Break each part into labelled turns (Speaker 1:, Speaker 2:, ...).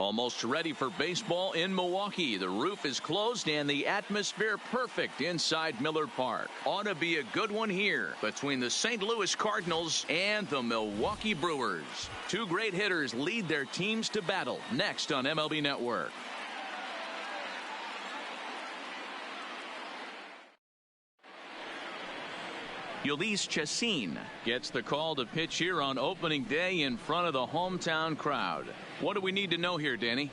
Speaker 1: Almost ready for baseball in Milwaukee. The roof is closed and the atmosphere perfect inside Millard Park. Ought to be a good one here between the St. Louis Cardinals and the Milwaukee Brewers. Two great hitters lead their teams to battle next on MLB Network. Ulysses Chassin gets the call to pitch here on opening day in front of the hometown crowd. What do we need to know here, Danny?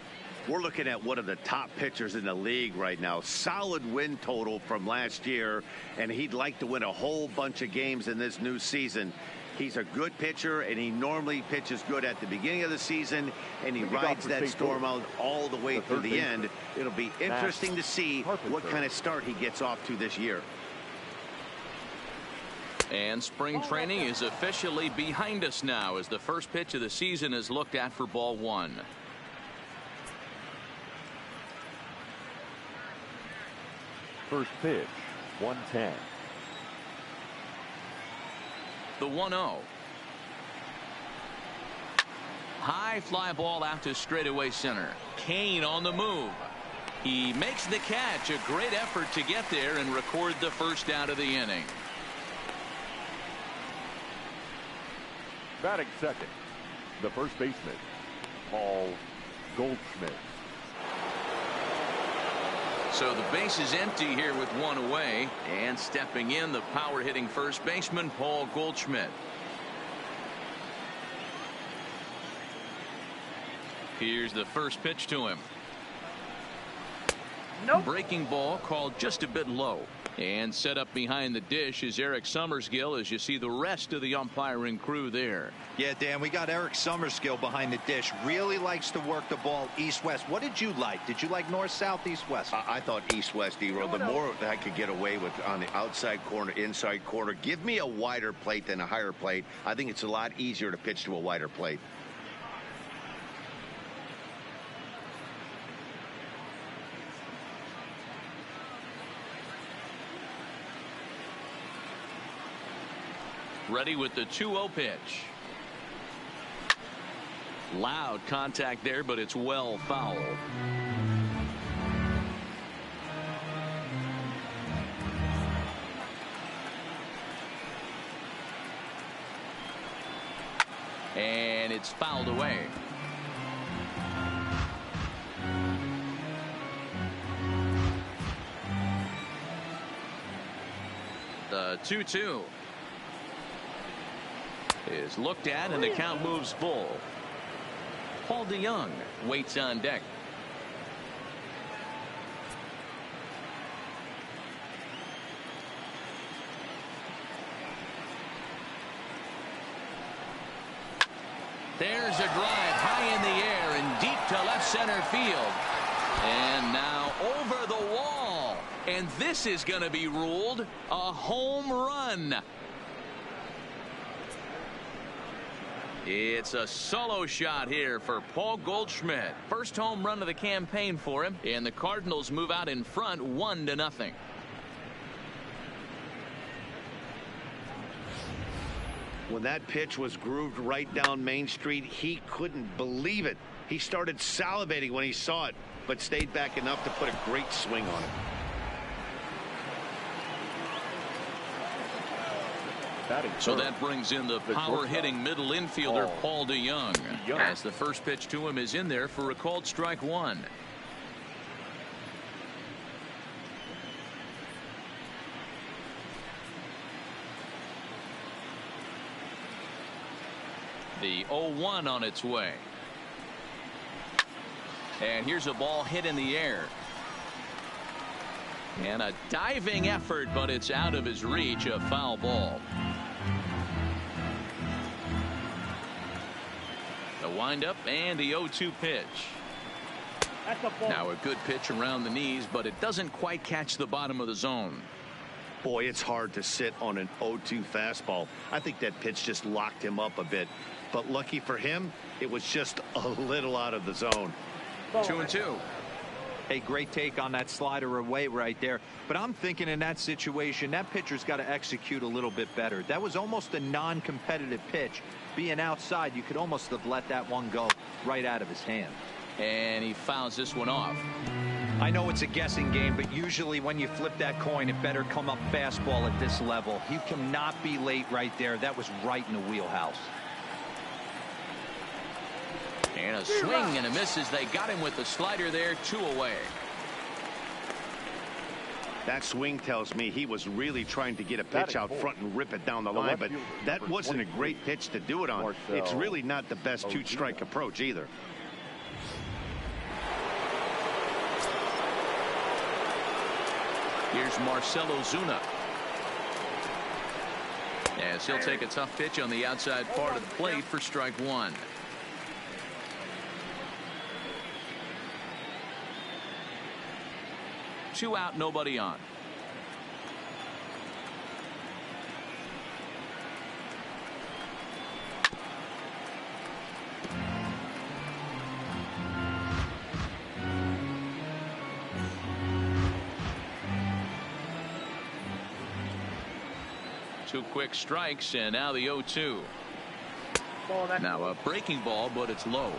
Speaker 2: We're looking at one of the top pitchers in the league right now. Solid win total from last year, and he'd like to win a whole bunch of games in this new season. He's a good pitcher, and he normally pitches good at the beginning of the season, and he rides that storm out all the way through the end. It'll be interesting to see what kind of start he gets off to this year.
Speaker 1: And spring training is officially behind us now as the first pitch of the season is looked at for ball one.
Speaker 3: First pitch, 110.
Speaker 1: The 1-0. High fly ball out to straightaway center. Kane on the move. He makes the catch. A great effort to get there and record the first out of the inning.
Speaker 3: Batting second, the first baseman, Paul Goldschmidt.
Speaker 1: So the base is empty here with one away, and stepping in, the power hitting first baseman, Paul Goldschmidt. Here's the first pitch to him. Nope. Breaking ball called just a bit low. And set up behind the dish is Eric Summerskill as you see the rest of the umpiring crew there.
Speaker 4: Yeah, Dan, we got Eric Summerskill behind the dish. Really likes to work the ball east-west. What did you like? Did you like north-south, east-west?
Speaker 2: I thought east-west, D-Roll. The more that I could get away with on the outside corner, inside corner. Give me a wider plate than a higher plate. I think it's a lot easier to pitch to a wider plate.
Speaker 1: Ready with the 2-0 pitch. Loud contact there, but it's well fouled. And it's fouled away. The 2-2. Is looked at and the count moves full. Paul DeYoung waits on deck. There's a drive high in the air and deep to left center field. And now over the wall. And this is going to be ruled a home run. It's a solo shot here for Paul Goldschmidt. First home run of the campaign for him, and the Cardinals move out in front 1-0.
Speaker 2: When that pitch was grooved right down Main Street, he couldn't believe it. He started salivating when he saw it, but stayed back enough to put a great swing on it.
Speaker 1: So that brings in the power-hitting middle infielder Paul DeYoung. As the first pitch to him is in there for a called strike one. The 0-1 on its way. And here's a ball hit in the air. And a diving effort, but it's out of his reach. A foul ball. The windup and the 0-2 pitch. Now a good pitch around the knees, but it doesn't quite catch the bottom of the zone.
Speaker 2: Boy, it's hard to sit on an 0-2 fastball. I think that pitch just locked him up a bit. But lucky for him, it was just a little out of the zone.
Speaker 1: 2-2.
Speaker 4: A great take on that slider away right there. But I'm thinking in that situation, that pitcher's got to execute a little bit better. That was almost a non-competitive pitch. Being outside, you could almost have let that one go right out of his hand.
Speaker 1: And he fouls this one off.
Speaker 4: I know it's a guessing game, but usually when you flip that coin, it better come up fastball at this level. You cannot be late right there. That was right in the wheelhouse.
Speaker 1: And a swing and a miss as they got him with the slider there, 2 away.
Speaker 2: That swing tells me he was really trying to get a pitch out front and rip it down the line, but that wasn't a great pitch to do it on. It's really not the best two-strike approach either.
Speaker 1: Here's Marcell Ozuna. As he'll take a tough pitch on the outside part of the plate for strike 1. Two out, nobody on. Two quick strikes, and now the 0-2. Now a breaking ball, but it's low.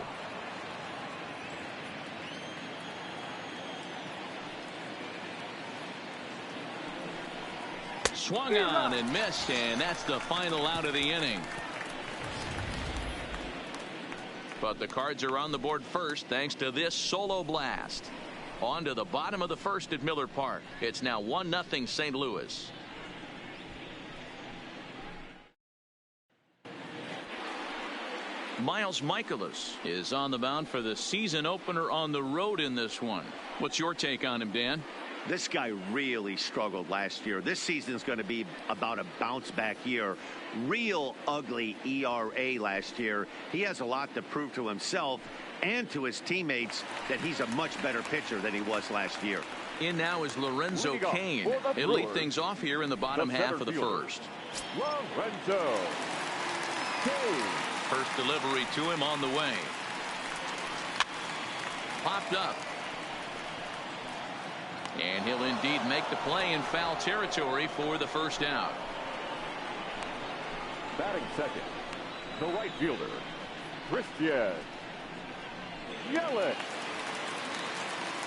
Speaker 1: Swung on and missed, and that's the final out of the inning. But the Cards are on the board first thanks to this solo blast. On to the bottom of the first at Miller Park. It's now 1-0 St. Louis. Miles Mikolas is on the mound for the season opener on the road in this one. What's your take on him, Dan?
Speaker 2: This guy really struggled last year. This season is going to be about a bounce back year. Real ugly ERA last year. He has a lot to prove to himself and to his teammates that he's a much better pitcher than he was last year.
Speaker 1: In now is Lorenzo Cain. He'll lead things off here in the bottom half of the first.
Speaker 3: Lorenzo Cain.
Speaker 1: First delivery to him on the way. Popped up. And he'll indeed make the play in foul territory for the first out.
Speaker 3: Batting second, the right fielder, Christian Yelich.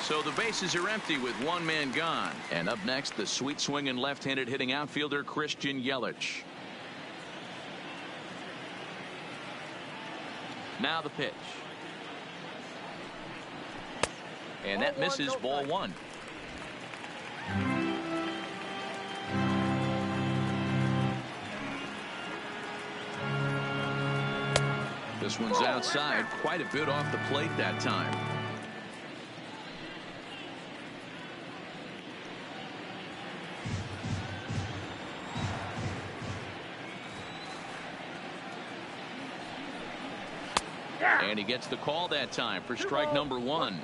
Speaker 1: So the bases are empty with one man gone. And up next, the sweet swinging left-handed hitting outfielder Christian Yelich. Now the pitch. And that misses, ball 1. This one's outside, quite a bit off the plate that time. And he gets the call that time for strike number 1.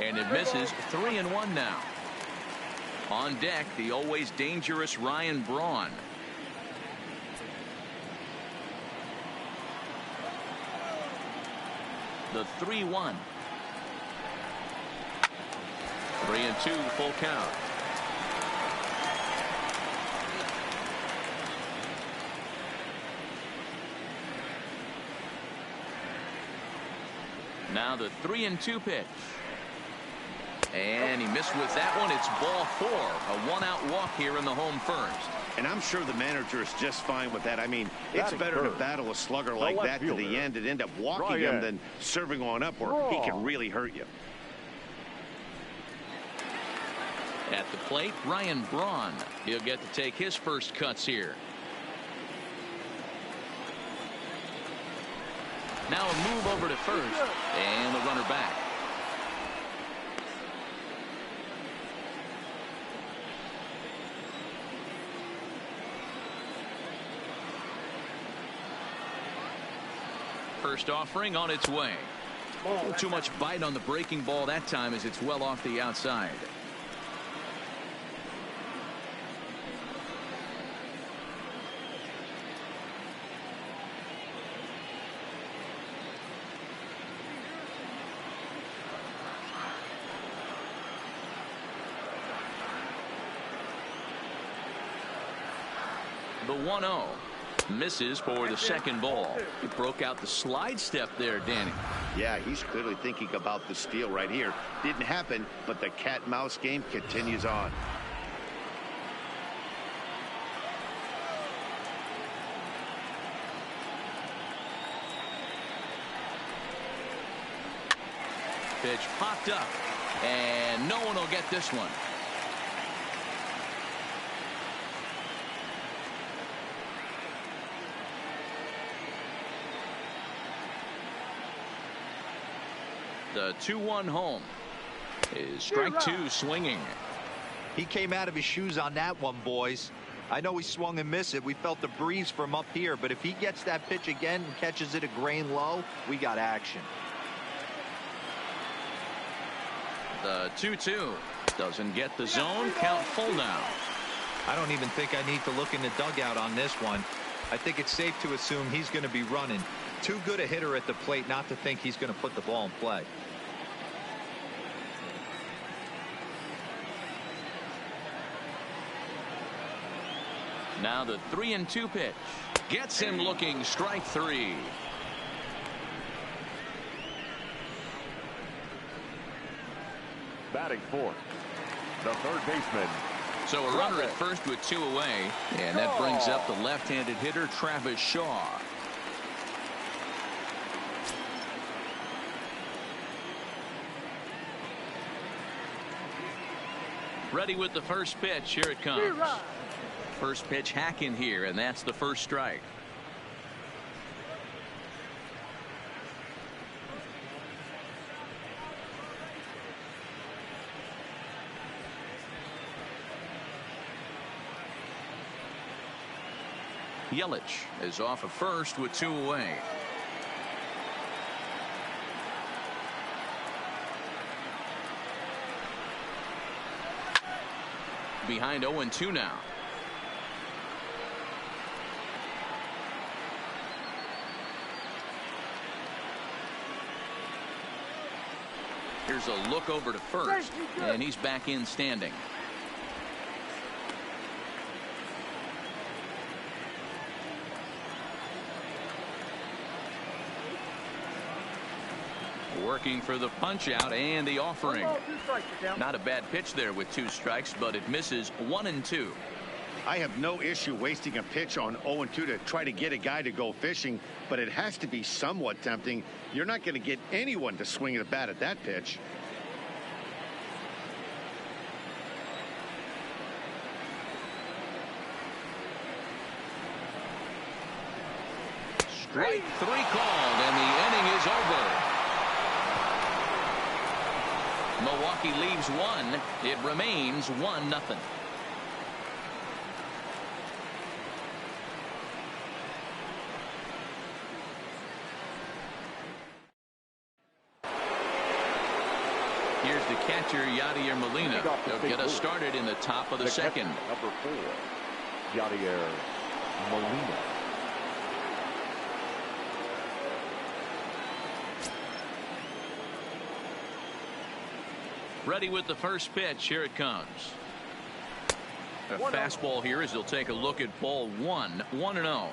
Speaker 1: And it misses. 3-1 now. On deck, the always dangerous Ryan Braun. The 3-1. 3-2, full count. Now the 3-2 pitch. And he missed with that one. It's ball 4. A one-out walk here in the home first.
Speaker 2: And I'm sure the manager is just fine with that. I mean, it's better to battle a slugger like that to the end and end up walking him than serving on up where he can really hurt you.
Speaker 1: At the plate, Ryan Braun. He'll get to take his first cuts here. Now a move over to first. And the runner back. First offering on its way. Too much bite on the breaking ball that time as it's well off the outside. The 1-0. Misses for the second ball. He broke out the slide step there, Danny.
Speaker 2: Yeah, he's clearly thinking about the steal right here. Didn't happen, but the cat and mouse game continues on.
Speaker 1: Pitch popped up, and no one will get this one. The 2-1 home is strike two swinging.
Speaker 4: He came out of his shoes on that one, boys. I know he swung and missed it. We felt the breeze from up here, but if he gets that pitch again and catches it a grain low, we got action.
Speaker 1: The 2-2 doesn't get the zone. Count full now.
Speaker 4: I don't even think I need to look in the dugout on this one. I think it's safe to assume he's going to be running. Too good a hitter at the plate not to think he's going to put the ball in play.
Speaker 1: Now the 3-2 pitch gets him looking. Strike three.
Speaker 3: Batting fourth, the third baseman.
Speaker 1: So a runner at first with two away, and that brings up the left-handed hitter Travis Shaw. Ready with the first pitch. Here it comes. First pitch hacking here, and that's the first strike. Yelich is off of first with two away. Behind 0-2 now. Here's a look over to first, and he's back in standing. Working for the punch out and the offering. Not a bad pitch there with two strikes, but it misses 1-2.
Speaker 2: I have no issue wasting a pitch on 0-2 to try to get a guy to go fishing, but it has to be somewhat tempting. You're not going to get anyone to swing at a bat at that pitch.
Speaker 1: Strike three called, and the inning is over. Milwaukee leaves one. It remains 1-0. Here's the catcher, Yadier Molina. They'll get us started in the top of the second.
Speaker 3: Number 4, Yadier Molina.
Speaker 1: Ready with the first pitch. Here it comes. A fastball here as they'll take a look at ball one. 1-0.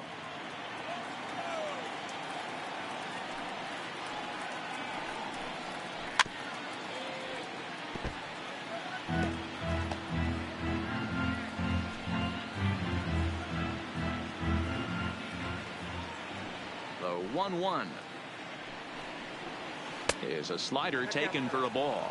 Speaker 1: The 1-1 is a slider taken for a ball.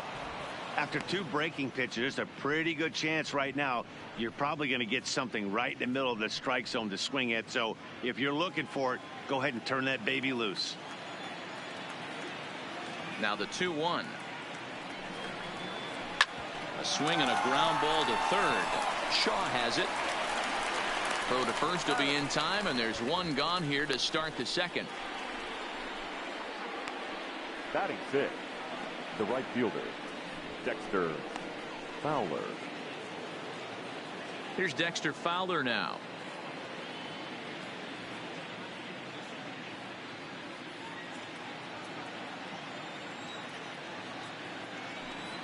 Speaker 2: After two breaking pitches, there's a pretty good chance right now you're probably going to get something right in the middle of the strike zone to swing at. So if you're looking for it, go ahead and turn that baby loose.
Speaker 1: Now the 2-1. A swing and a ground ball to third. Shaw has it. Throw to first will be in time, and there's one gone here to start the second.
Speaker 3: Batting fifth, the right fielder, Dexter Fowler.
Speaker 1: Here's Dexter Fowler now.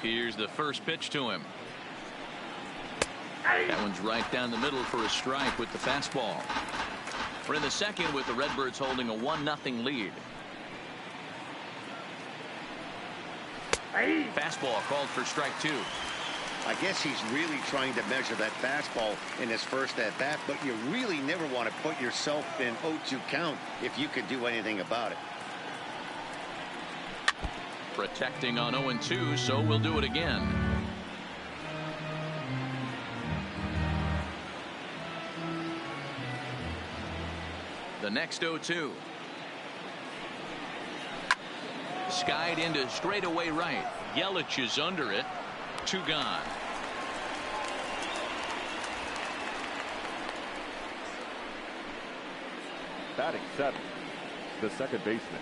Speaker 1: Here's the first pitch to him. That one's right down the middle for a strike with the fastball. We're in the second with the Redbirds holding a 1-0 lead. Fastball called for strike 2.
Speaker 2: I guess he's really trying to measure that fastball in his first at bat, but you really never want to put yourself in 0-2 count if you could do anything about it.
Speaker 1: Protecting on 0-2, so we'll do it again. The next 0-2. Skied into straightaway right. Yelich is under it. 2 gone.
Speaker 3: Batting 7th, the second baseman,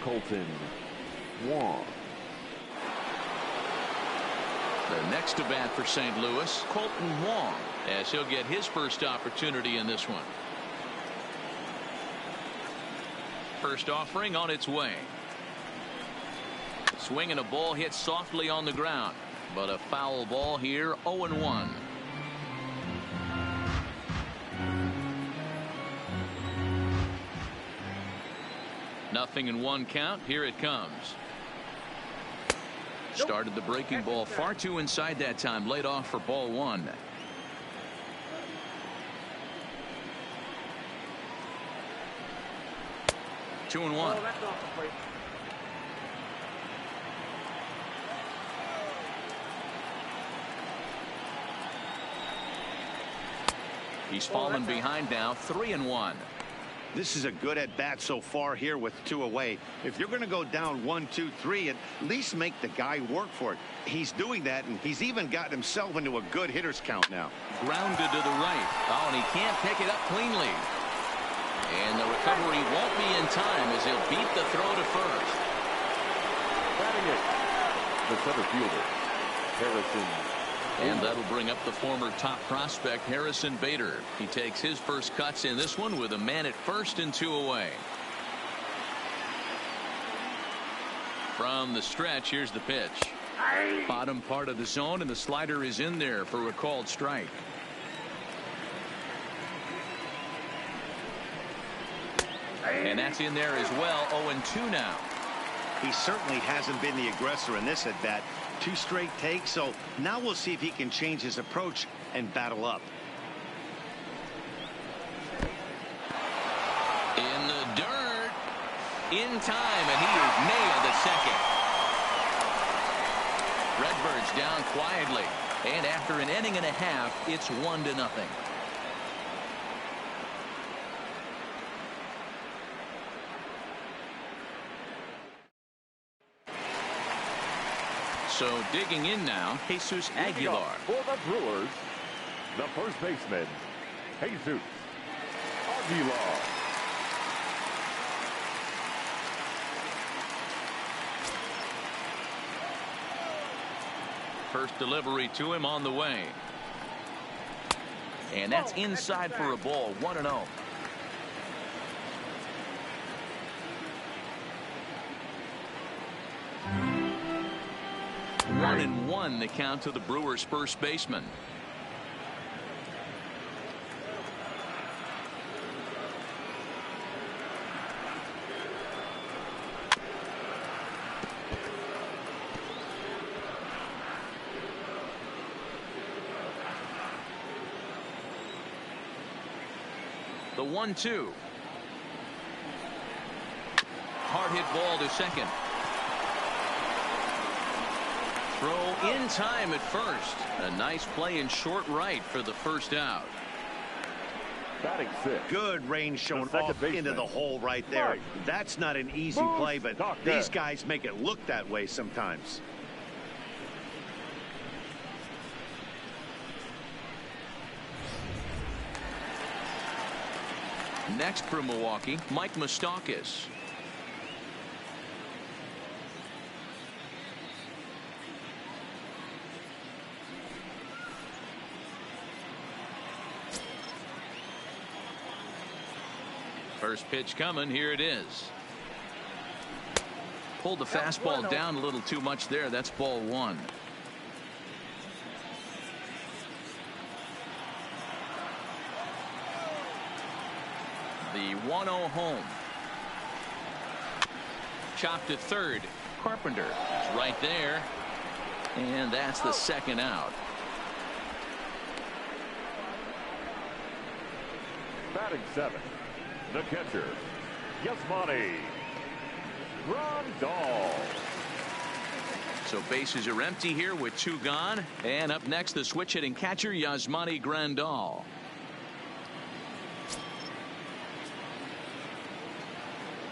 Speaker 3: Colton Wong.
Speaker 1: The next to bat for St. Louis, Colton Wong, as he'll get his first opportunity in this one. First offering on its way. Swing and a ball hit softly on the ground, but a foul ball here. 0-1. Nothing in 1 count. Here it comes. Started the breaking ball far too inside that time. Laid off for ball 1. Two and 1. He's fallen behind now. 3-1.
Speaker 2: This is a good at bat so far here with 2 away. If you're going to go down 1, 2, 3, at least make the guy work for it. He's doing that, and he's even gotten himself into a good hitter's count now.
Speaker 1: Grounded to the right. Oh, and he can't pick it up cleanly. And the recovery won't be in time as he'll beat the throw to first.
Speaker 3: Batting it, the center fielder, Harrison.
Speaker 1: And that'll bring up the former top prospect, Harrison Bader. He takes his first cuts in this one with a man at first and 2 away. From the stretch, here's the pitch. Bottom part of the zone, and the slider is in there for a called strike. And that's in there as well. 0-2 now.
Speaker 2: He certainly hasn't been the aggressor in this at bat. 2 straight takes, so now we'll see if he can change his approach and battle up.
Speaker 1: In the dirt. In time, and he is nailed at second. Redbirds down quietly. And after an inning and a half, it's 1-0. So digging in now, Jesus Aguilar.
Speaker 3: For the Brewers, the first baseman, Jesus Aguilar.
Speaker 1: First delivery to him on the way. And that's inside for a ball. 1-0. 1-1 the count to the Brewers' first baseman. The 1-2. Hard hit ball to second. Throw in time at first. A nice play in short right for the first out.
Speaker 3: Batting 6.
Speaker 2: Good range shown off into the hole right there. That's not an easy play, but these guys make it look that way sometimes.
Speaker 1: Next for Milwaukee, Mike Moustakas. First pitch coming. Here it is. Pulled the fastball down a little too much there. That's ball 1. the 1-0 home. Chopped to third. Carpenter is right there. And that's the second out.
Speaker 3: Batting seventh, the catcher, Yasmani Grandal.
Speaker 1: So bases are empty here with 2 gone. And up next, the switch hitting catcher, Yasmani Grandal.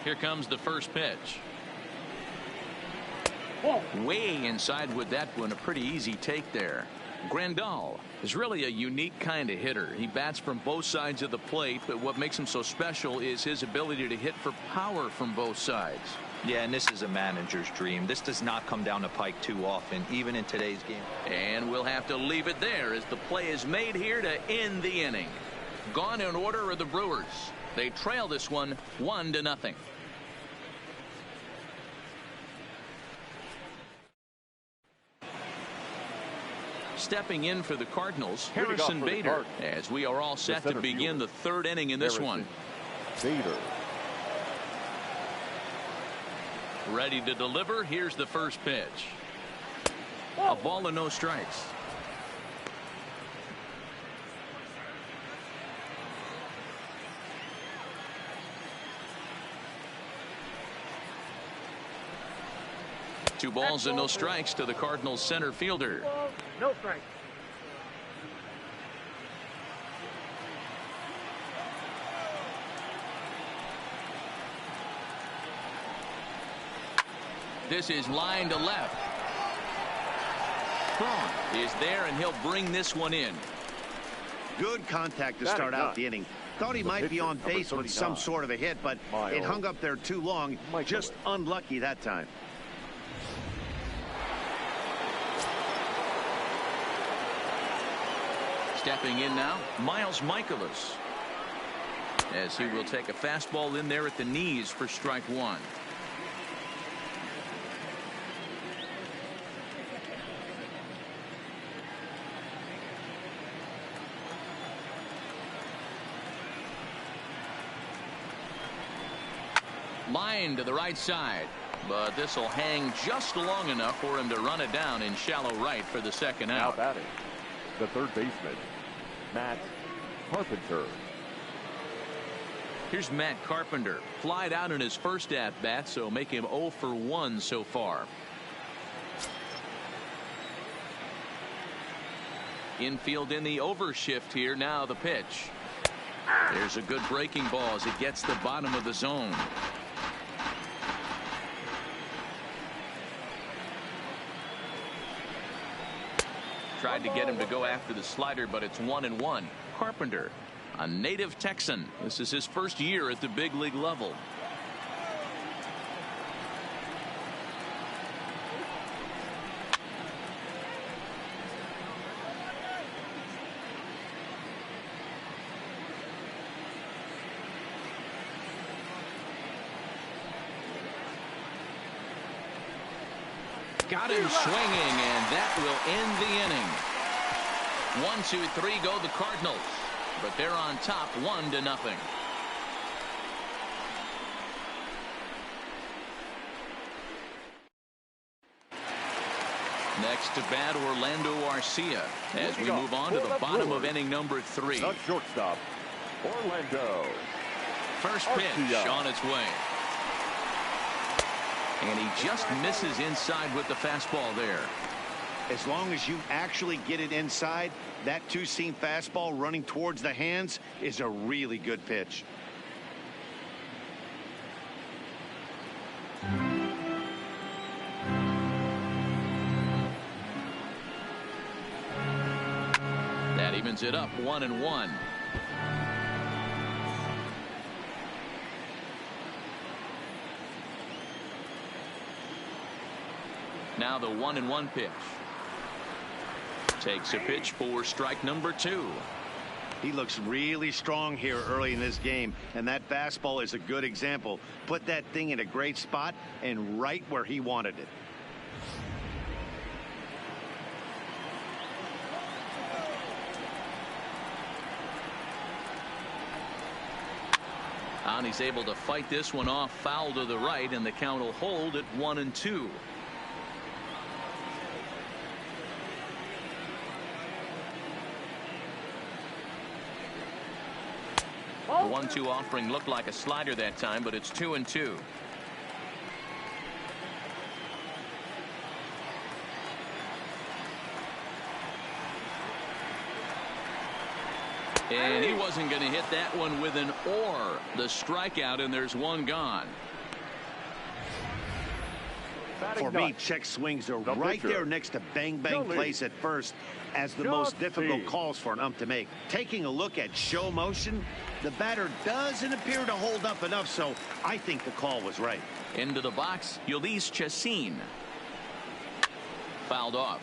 Speaker 1: Here comes the first pitch. Way inside with that one. A pretty easy take there. Grandal is really a unique kind of hitter. He bats from both sides of the plate, but what makes him so special is his ability to hit for power from both sides.
Speaker 4: Yeah, and this is a manager's dream. This does not come down the pike too often, even in today's game.
Speaker 1: And we'll have to leave it there as the play is made here to end the inning. Gone in order are the Brewers. They trail this one 1-0. Stepping in for the Cardinals, Harrison Bader, as we are all set to begin the third inning in this one.
Speaker 3: Bader.
Speaker 1: Ready to deliver. Here's the first pitch. A ball and no strikes. Two balls and no strikes to the Cardinals center fielder.
Speaker 5: No strikes.
Speaker 1: This is line to left. Braun is there, and he'll bring this one in.
Speaker 2: Good contact to start out the inning. Thought he might be on base with some sort of a hit, but it hung up there too long. Just unlucky that time.
Speaker 1: Stepping in now, Miles Michaelis, as he will take a fastball in there at the knees for strike one. Line to the right side, but this will hang just long enough for him to run it down in shallow right for the second
Speaker 3: Now
Speaker 1: out.
Speaker 3: batting, the third baseman, Matt Carpenter.
Speaker 1: Here's Matt Carpenter. Flied out in his first at-bat, so make him 0 for 1 so far. Infield in the overshift here. Now the pitch. There's a good breaking ball as it gets the bottom of the zone. Tried to get him to go after the slider, but it's 1-1. Carpenter, a native Texan. This is his first year at the big league level. Got him swinging, and that will end the inning. 1-2-3 go the Cardinals, but they're on top 1-0. Next to bat, Orlando Garcia, as we move on to the bottom of inning number 3.
Speaker 3: The shortstop, Orlando.
Speaker 1: First pitch on its way. And he just misses inside with the fastball there.
Speaker 2: As long as you actually get it inside, that two-seam fastball running towards the hands is a really good pitch.
Speaker 1: That evens it up 1-1. Now the 1-1 pitch. Takes a pitch for strike number 2.
Speaker 2: He looks really strong here early in this game, and that fastball is a good example. Put that thing in a great spot and right where he wanted it.
Speaker 1: down. He's able to fight this one off, foul to the right, and the count will hold at 1-2. The 1-2 offering looked like a slider that time, but it's 2-2. And he wasn't going to hit that one with an or. The strikeout, and there's one gone.
Speaker 2: For me, check swings are right there next to bang bang plays at first as the most difficult calls for an ump to make. Taking a look at show motion, the batter doesn't appear to hold up enough, so I think the call was right.
Speaker 1: Into the box, Ulysses Chacin. Fouled off.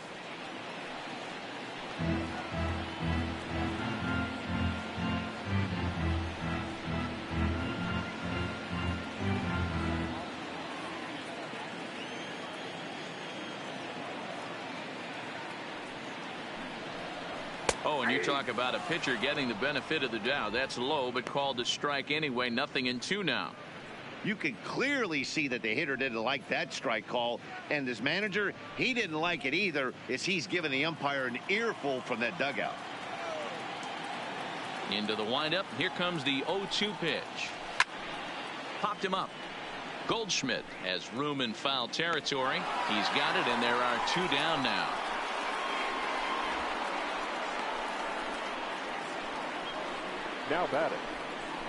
Speaker 1: Oh, and you talk about a pitcher getting the benefit of the doubt. That's low, but called to strike anyway. 0-2 now.
Speaker 2: You can clearly see that the hitter didn't like that strike call, and his manager, he didn't like it either, as he's giving the umpire an earful from that dugout.
Speaker 1: Into the windup. Here comes the 0-2 pitch. Popped him up. Goldschmidt has room in foul territory. He's got it, and there are 2 down now.
Speaker 3: Now batting,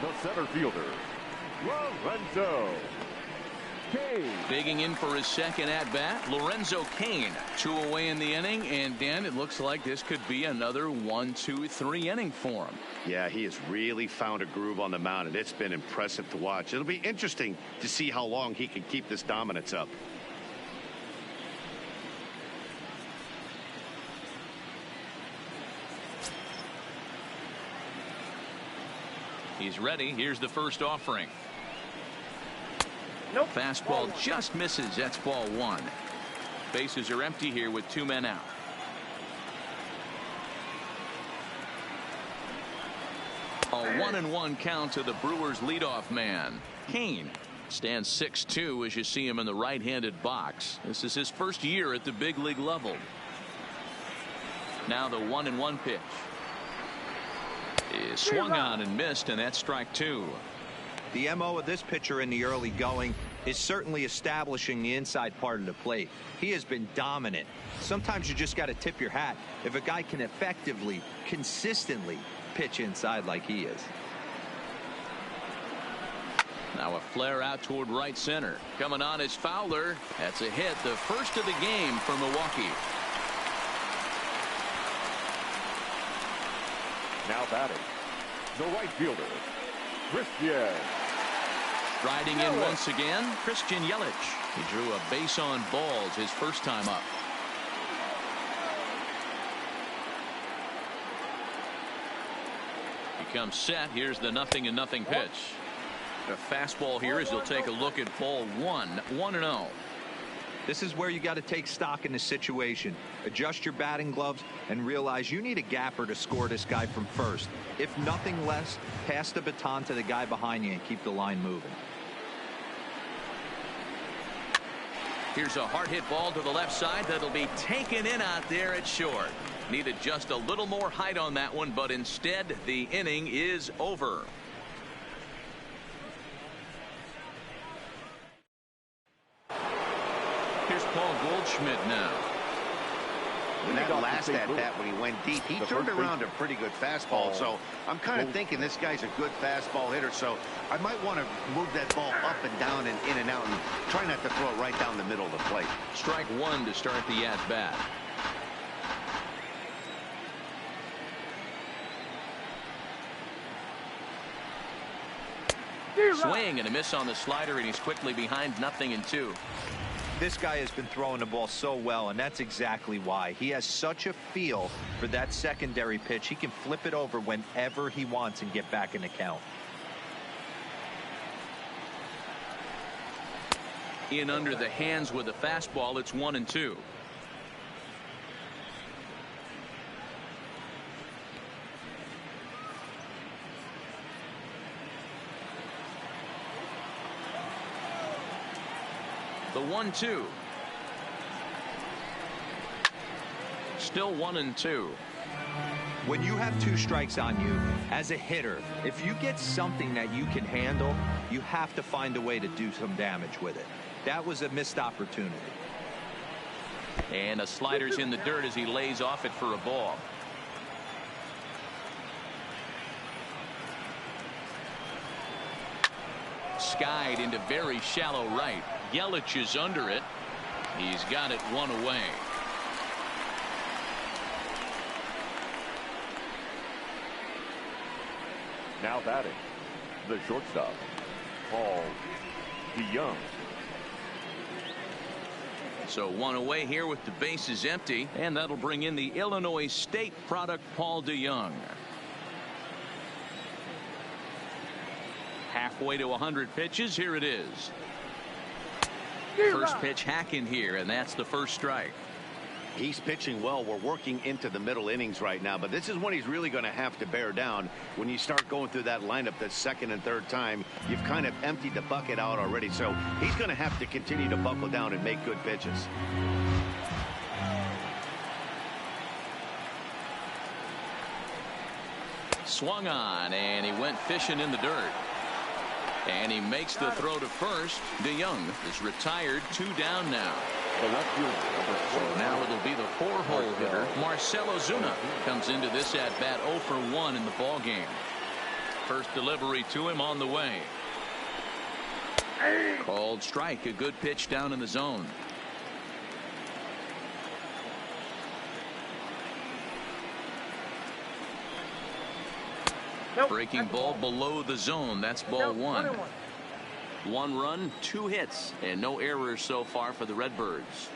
Speaker 3: the center fielder, Lorenzo Cain.
Speaker 1: Digging in for his second at-bat, Lorenzo Cain. 2 away in the inning, and Dan, it looks like this could be another 1-2-3 inning for him.
Speaker 2: Yeah, he has really found a groove on the mound, and it's been impressive to watch. It'll be interesting to see how long he can keep this dominance up.
Speaker 1: He's ready. Here's the first offering. Nope. Fastball just misses. That's ball 1. Bases are empty here with 2 men out. A 1-1 count to the Brewers leadoff man. Cain stands 6'2" as you see him in the right-handed box. This is his first year at the big league level. Now the 1-1 pitch. Is swung on and missed, and that's strike 2.
Speaker 4: The MO of this pitcher in the early going is certainly establishing the inside part of the plate. He has been dominant. Sometimes you just got to tip your hat if a guy can effectively, consistently pitch inside like he is.
Speaker 1: Now a flare out toward right center. Coming on is Fowler. That's a hit, the first of the game for Milwaukee.
Speaker 3: Now batting, the right fielder, Christian.
Speaker 1: Riding in once again, Christian Yelich. He drew a base on balls his first time up. He comes set. Here's the 0-0 pitch. The fastball here as he'll take a look at ball 1. 1-0.
Speaker 4: This is where you got to take stock in the situation. Adjust your batting gloves and realize you need a gapper to score this guy from first. If nothing less, pass the baton to the guy behind you and keep the line moving.
Speaker 1: Here's a hard hit ball to the left side that'll be taken in out there at short. Needed just a little more height on that one, but instead the inning is over. Here's Paul Goldschmidt now.
Speaker 2: And that last at-bat when he went deep, he turned around a pretty good fastball. So I'm kind of thinking this guy's a good fastball hitter. So I might want to move that ball up and down and in and out and try not to throw it right down the middle of the plate.
Speaker 1: Strike 1 to start the at-bat. Swing and a miss on the slider, and he's quickly behind 0-2.
Speaker 4: This guy has been throwing the ball so well, and that's exactly why. He has such a feel for that secondary pitch. He can flip it over whenever he wants and get back in the count.
Speaker 1: In under the hands with a fastball. It's 1-2. The 1-2. Still 1-2.
Speaker 4: When you have 2 strikes on you, as a hitter, if you get something that you can handle, you have to find a way to do some damage with it. That was a missed opportunity.
Speaker 1: And a slider's in the dirt as he lays off it for a ball. Skied into very shallow right. Yelich is under it. He's got it 1 away.
Speaker 3: Now batting, the shortstop, Paul DeYoung.
Speaker 1: So 1 away here with the bases empty, and that'll bring in the Illinois State product, Paul DeYoung. Halfway to 100 pitches. Here it is. First pitch hack in here, and that's the first strike.
Speaker 2: He's pitching well. We're working into the middle innings right now, but this is when he's really going to have to bear down. When you start going through that lineup the second and third time, you've kind of emptied the bucket out already. So he's going to have to continue to buckle down and make good pitches.
Speaker 1: Swung on, and he went fishing in the dirt. And he makes the throw to first. DeYoung is retired. 2 down now.
Speaker 3: The left fielder,
Speaker 1: So now it'll be the 4-hole hitter, Marcell Ozuna, comes into this at-bat 0 for 1 in the ball game. First delivery to him on the way. Called strike. A good pitch down in the zone. Breaking ball below the zone. That's ball 1. 1 run, 2 hits, and no errors so far for the Redbirds.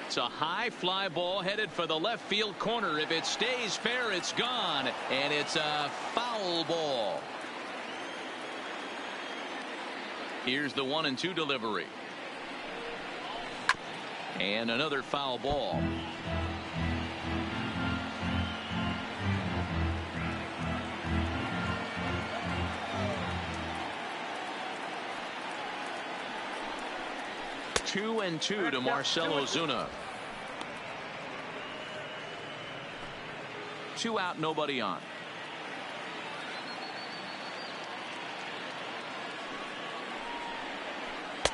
Speaker 1: It's a high fly ball headed for the left field corner. If it stays fair, it's gone, and it's a foul ball. Here's the 1-2 delivery. And another foul ball. Two and 2 to Marcell Ozuna. 2 out, nobody on.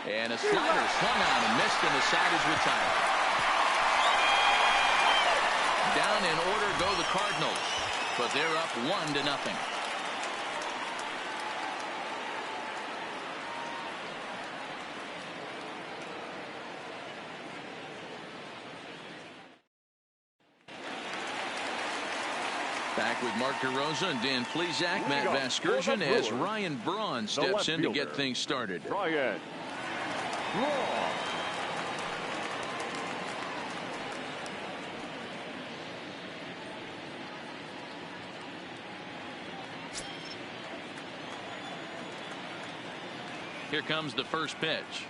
Speaker 1: And a slider swung on and missed, and the side is retired. Down in order go the Cardinals, but they're up 1-0. Back with Mark DeRosa and Dan Plesac, Matt Vasgersian, as Ryan Braun steps in to get things started.
Speaker 3: Ryan Braun.
Speaker 1: Here comes the first pitch.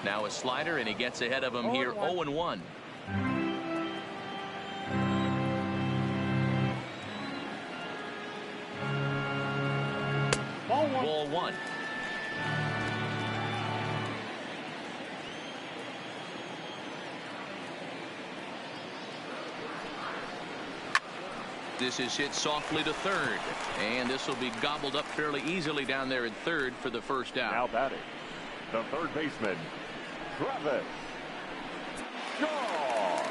Speaker 1: Now a slider, and he gets ahead of him here. 0-1. Ball 1. This is hit softly to third, and this will be gobbled up fairly easily down there at third for the first out.
Speaker 3: Now batting, the third baseman, Travis Shaw.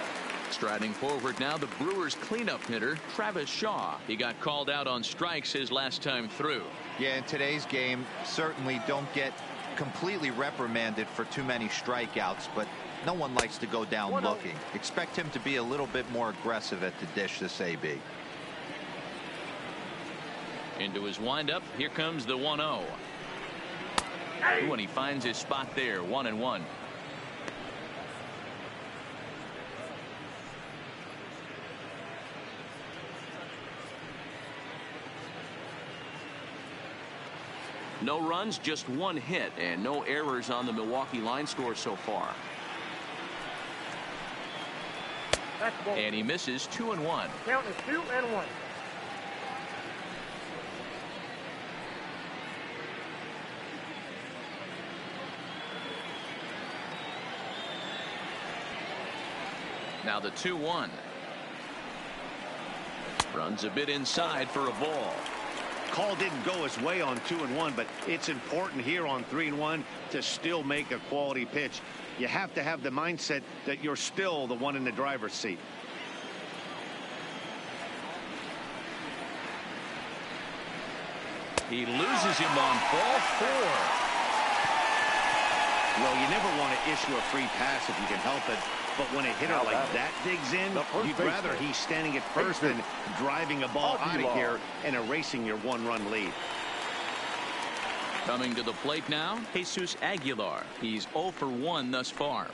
Speaker 1: Striding forward now, the Brewers cleanup hitter, Travis Shaw. He got called out on strikes his last time through.
Speaker 4: Yeah, in today's game, certainly don't get completely reprimanded for too many strikeouts, but no one likes to go down looking. Expect him to be a little bit more aggressive at the dish this AB.
Speaker 1: Into his windup, here comes the 1-0. When he finds his spot there, 1-1. No runs, just 1 hit, and no errors on the Milwaukee line score so far. And he misses. 2-1.
Speaker 5: Count is 2-1.
Speaker 1: Now the 2-1. Runs a bit inside for a ball.
Speaker 2: Call didn't go his way on 2-1, but it's important here on 3-1 to still make a quality pitch. You have to have the mindset that you're still the one in the driver's seat.
Speaker 1: He loses him on ball 4.
Speaker 2: Well, you never want to issue a free pass if you can help it. But when a hitter like that digs in, you'd rather he's standing at first than driving a ball out of here and erasing your 1-run lead.
Speaker 1: Coming to the plate now, Jesus Aguilar. He's 0 for 1 thus far.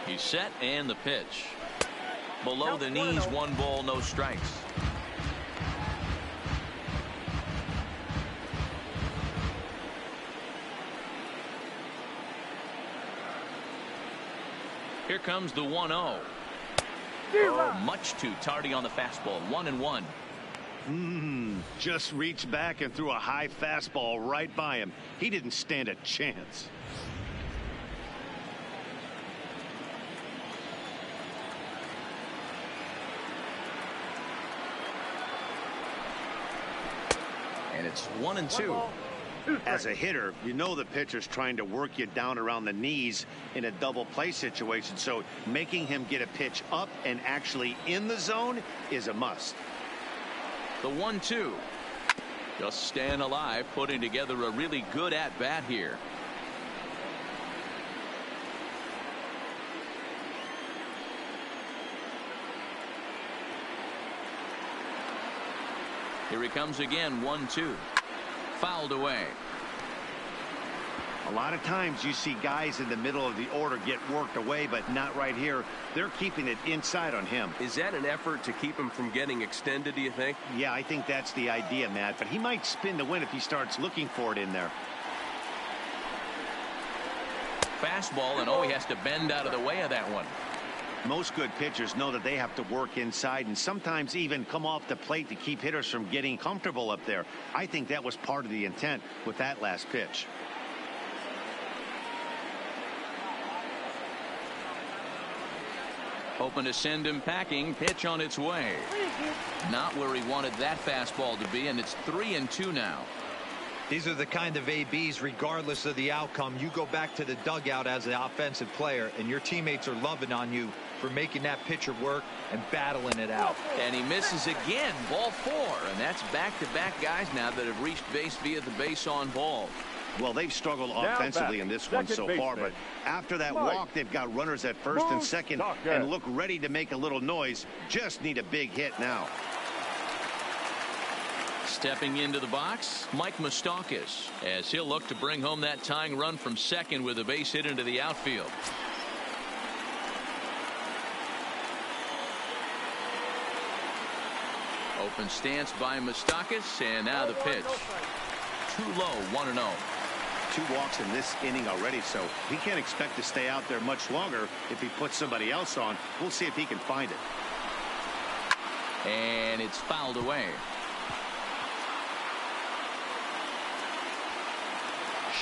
Speaker 1: He's set and the pitch. Below the knees, 1 ball, no strikes. Here comes the 1-0. Oh, much too tardy on the fastball. 1-1.
Speaker 2: Just reached back and threw a high fastball right by him. He didn't stand a chance.
Speaker 1: And it's 1-2.
Speaker 2: As a hitter, you know the pitcher's trying to work you down around the knees in a double play situation, so making him get a pitch up and actually in the zone is a must.
Speaker 1: The 1-2. Just staying alive, putting together a really good at-bat here. Here he comes again. 1-2. Fouled away.
Speaker 2: A lot of times you see guys in the middle of the order get worked away, but not right here. They're keeping it inside on him.
Speaker 5: Is that an effort to keep him from getting extended, do you think?
Speaker 2: Yeah, I think that's the idea, Matt, but he might spin the win if he starts looking for it in there.
Speaker 1: Fastball, and he has to bend out of the way of that one.
Speaker 2: Most good pitchers know that they have to work inside and sometimes even come off the plate to keep hitters from getting comfortable up there. I think that was part of the intent with that last pitch.
Speaker 1: Hoping to send him packing. Pitch on its way. Not where he wanted that fastball to be, and it's 3-2 now.
Speaker 4: These are the kind of ABs, regardless of the outcome, you go back to the dugout as an offensive player, and your teammates are loving on you for making that pitcher work and battling it out.
Speaker 1: And he misses again. Ball 4, and that's back-to-back guys now that have reached base via the base on ball.
Speaker 2: Well, they've struggled offensively in this one so far, but after that walk, they've got runners at first and second and look ready to make a little noise. Just need a big hit now.
Speaker 1: Stepping into the box, Mike Moustakas, as he'll look to bring home that tying run from second with a base hit into the outfield. Open stance by Moustakas, and now the pitch. Too low, 1-0.
Speaker 2: 2 walks in this inning already, so he can't expect to stay out there much longer if he puts somebody else on. We'll see if he can find it.
Speaker 1: And it's fouled away.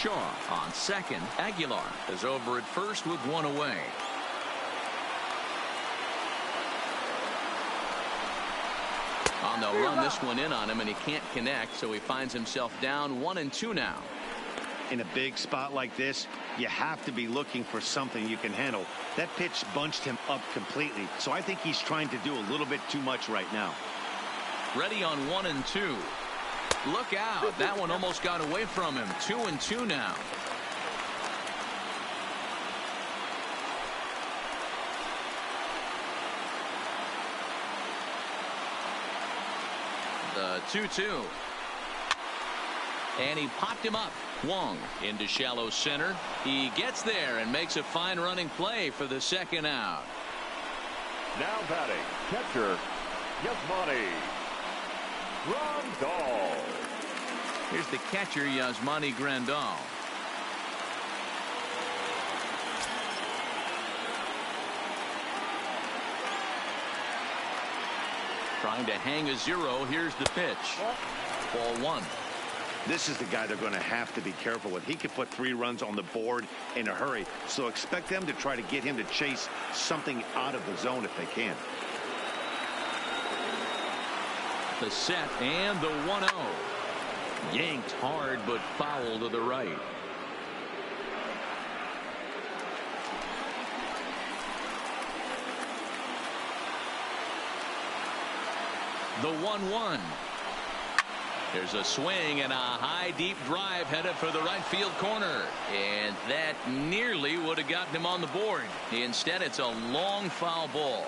Speaker 1: Shaw on second. Aguilar is over at first with 1 away. On the run, this one in on him, and he can't connect, so he finds himself down 1-2 now.
Speaker 2: In a big spot like this, you have to be looking for something you can handle. That pitch bunched him up completely, so I think he's trying to do a little bit too much right now.
Speaker 1: Ready on 1-2. Look out. That one almost got away from him. 2-2 now. The 2-2. And he popped him up. Wong into shallow center. He gets there and makes a fine running play for the second out.
Speaker 3: Now batting, catcher, Yasmani Grandal.
Speaker 1: Here's the catcher, Yasmani Grandal. Trying to hang a 0. Here's the pitch. Ball 1.
Speaker 2: This is the guy they're going to have to be careful with. He could put 3 runs on the board in a hurry, so expect them to try to get him to chase something out of the zone if they can.
Speaker 1: The set and the 1-0. Yanked hard but foul to the right. The 1-1. There's a swing and a high deep drive headed for the right field corner, and that nearly would have gotten him on the board. Instead, it's a long foul ball.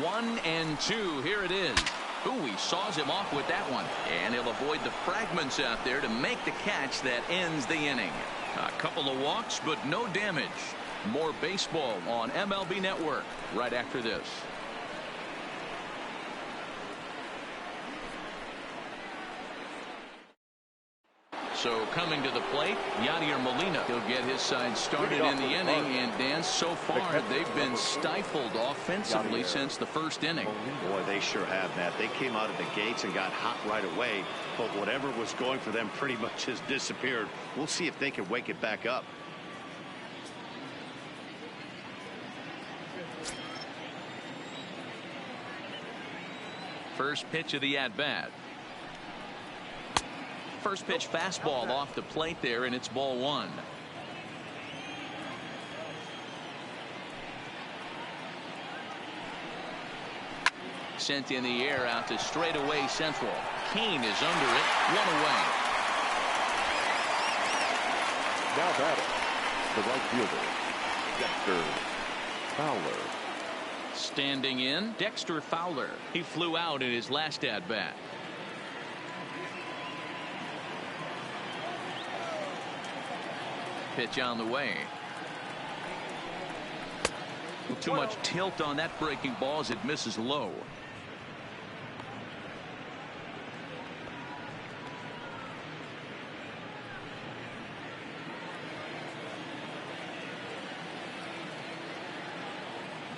Speaker 1: 1-2. Here it is. Ooh, he saws him off with that one, and he'll avoid the fragments out there to make the catch that ends the inning. A couple of walks, but no damage. More baseball on MLB Network right after this. So coming to the plate, Yadier Molina. He'll get his side started in the inning, and Dan, so far they've been stifled offensively since the first inning.
Speaker 2: Boy, they sure have, Matt. They came out of the gates and got hot right away, but whatever was going for them pretty much has disappeared. We'll see if they can wake it back up.
Speaker 1: First pitch of the at-bat. First pitch fastball off the plate there, and it's ball 1. Sent in the air out to straightaway central. Kane is under it. 1 away.
Speaker 3: Now batting, the right fielder, Dexter Fowler.
Speaker 1: Standing in, Dexter Fowler. He flew out in his last at-bat. Pitch on the way. Too much tilt on that breaking ball as it misses low.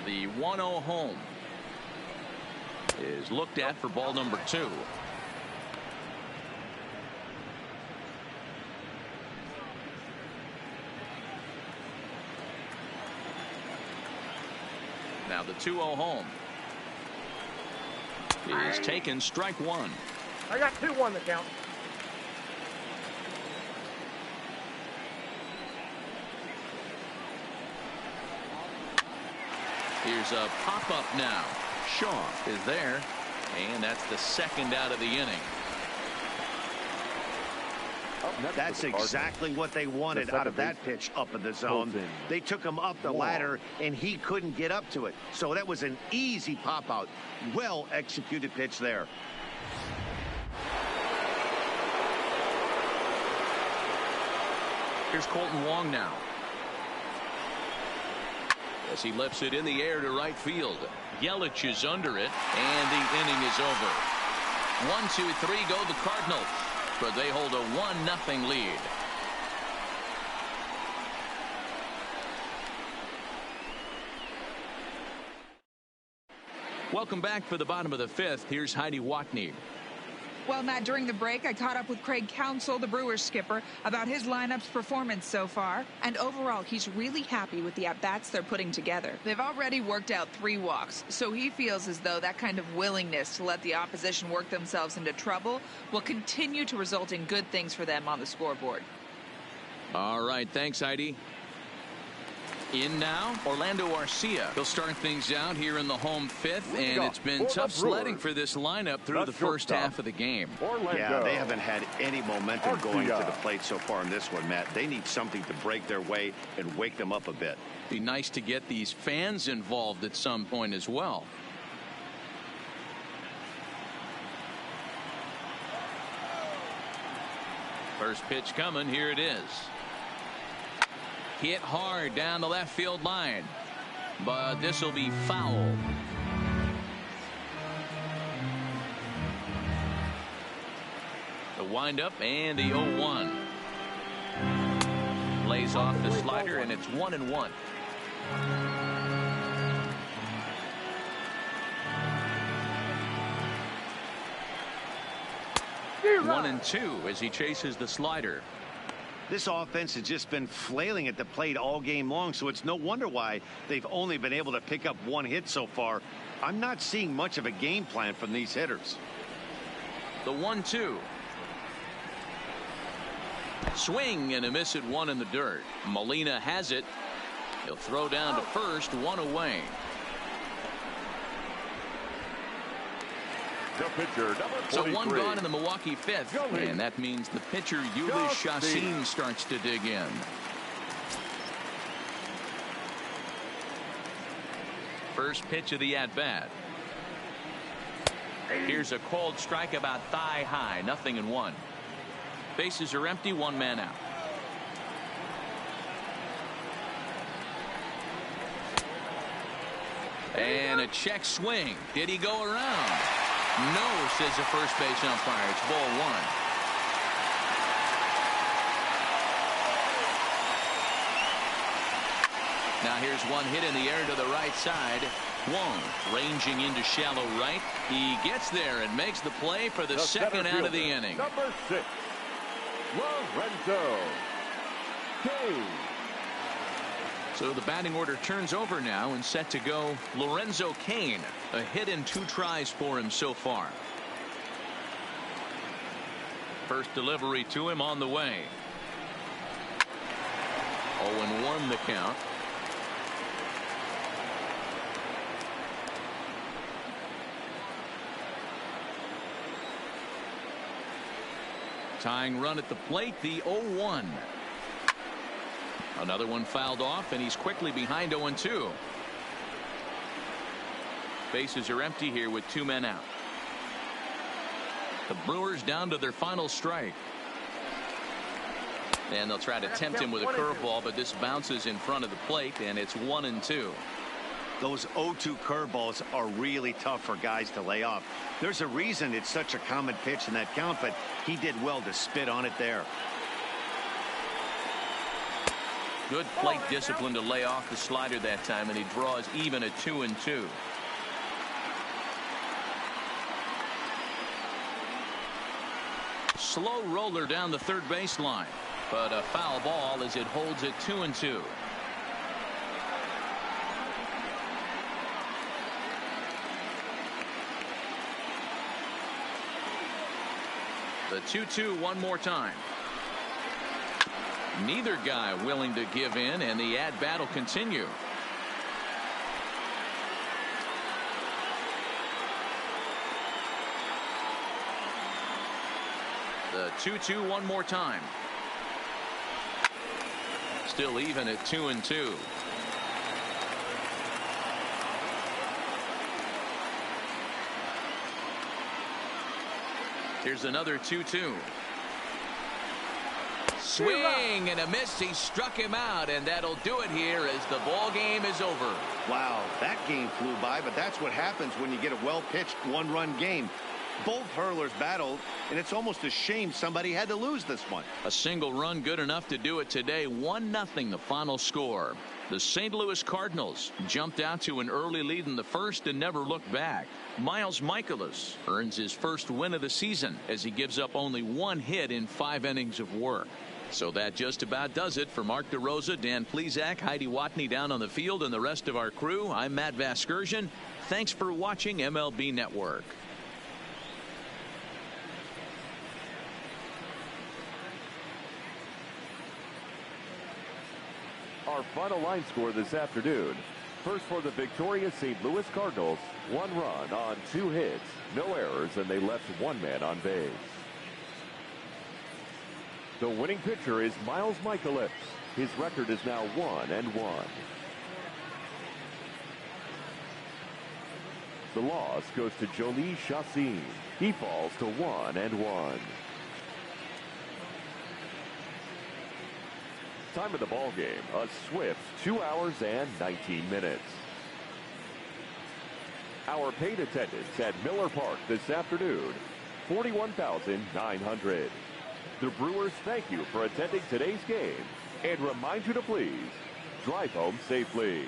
Speaker 1: The 1-0 home is looked at for ball number 2. Now the 2-0 home is taken, strike 1.
Speaker 6: I got 2-1 the count.
Speaker 1: Here's a pop-up now. Shaw is there, and that's the second out of the inning.
Speaker 2: That's exactly what they wanted out of that pitch up in the zone. They took him up the ladder, and he couldn't get up to it. So that was an easy pop-out. Well-executed pitch there.
Speaker 1: Here's Colton Wong now. As he lifts it in the air to right field. Yelich is under it, and the inning is over. 1, 2, 3 go the Cardinals, but they hold a 1-0 lead. Welcome back for the bottom of the 5th. Here's Heidi Watney.
Speaker 7: Well, Matt, during the break, I caught up with Craig Counsell, the Brewers skipper, about his lineup's performance so far. And overall, he's really happy with the at-bats they're putting together. They've already worked out 3 walks, so he feels as though that kind of willingness to let the opposition work themselves into trouble will continue to result in good things for them on the scoreboard.
Speaker 1: All right, thanks, Heidi. In now, Orlando Garcia. He'll start things out here in the home 5th, and it's been tough sledding for this lineup through the first half of the game.
Speaker 2: Yeah, they haven't had any momentum going to the plate so far in this one, Matt. They need something to break their way and wake them up a bit.
Speaker 1: Be nice to get these fans involved at some point as well. First pitch coming. Here it is. Hit hard down the left field line, but this will be foul. The windup and the 0-1. Lays off the slider, and it's 1-1. 1-2 as he chases the slider.
Speaker 2: This offense has just been flailing at the plate all game long, so it's no wonder why they've only been able to pick up one hit so far. I'm not seeing much of a game plan from these hitters.
Speaker 1: The 1-2. Swing and a miss at one in the dirt. Molina has it. He'll throw down to first, one away.
Speaker 3: The pitcher, number 23.
Speaker 1: So one gone in the Milwaukee fifth, and that means the pitcher Ulyss Chassin starts to dig in. First pitch of the at-bat. Here's a cold strike about thigh high, 0-1. Bases are empty, one man out. And a check swing. Did he go around? No, says the first base umpire. It's ball one. Now here's one hit in the air to the right side. Wong ranging into shallow right. He gets there and makes the play for the second out of the inning.
Speaker 3: Number 6, Lorenzo Cain.
Speaker 1: So the batting order turns over now and set to go Lorenzo Cain. A hit in 2 tries for him so far. First delivery to him on the way. 0-1 the count. Tying run at the plate, the 0-1. Another one fouled off, and he's quickly behind 0-2. Bases are empty here with 2 men out. The Brewers down to their final strike. And they'll try to tempt him with a curveball, but this bounces in front of the plate, and it's 1-2.
Speaker 2: Those 0-2 curveballs are really tough for guys to lay off. There's a reason it's such a common pitch in that count, but he did well to spit on it there.
Speaker 1: Good plate discipline to lay off the slider that time, and he draws even at 2-2. Slow roller down the third baseline, but a foul ball as it holds at 2-2. The 2-2 one more time. Neither guy willing to give in, and the at-bat will continue. The 2-2 one more time. Still even at 2-2. Here's another 2-2. Swing and a miss. He struck him out, and that'll do it here as the ball game is over.
Speaker 2: Wow, that game flew by, but that's what happens when you get a well-pitched one-run game. Both hurlers battled, and it's almost a shame somebody had to lose this one.
Speaker 1: A single run good enough to do it today. 1-0 the final score. The St. Louis Cardinals jumped out to an early lead in the first and never looked back. Miles Mikolas earns his first win of the season as he gives up only 1 hit in 5 innings of work. So that just about does it for Mark DeRosa, Dan Plesac, Heidi Watney down on the field, and the rest of our crew. I'm Matt Vasgersian. Thanks for watching MLB Network.
Speaker 3: Our final line score this afternoon. First for the victorious St. Louis Cardinals, 1 run on 2 hits, no errors, and they left 1 man on base. The winning pitcher is Miles Mikolas. His record is now 1-1. The loss goes to Ulyss Chassin. He falls to 1-1. Time of the ball game, a swift 2 hours and 19 minutes. Our paid attendance at Miller Park this afternoon, 41,900. The Brewers thank you for attending today's game and remind you to please drive home safely.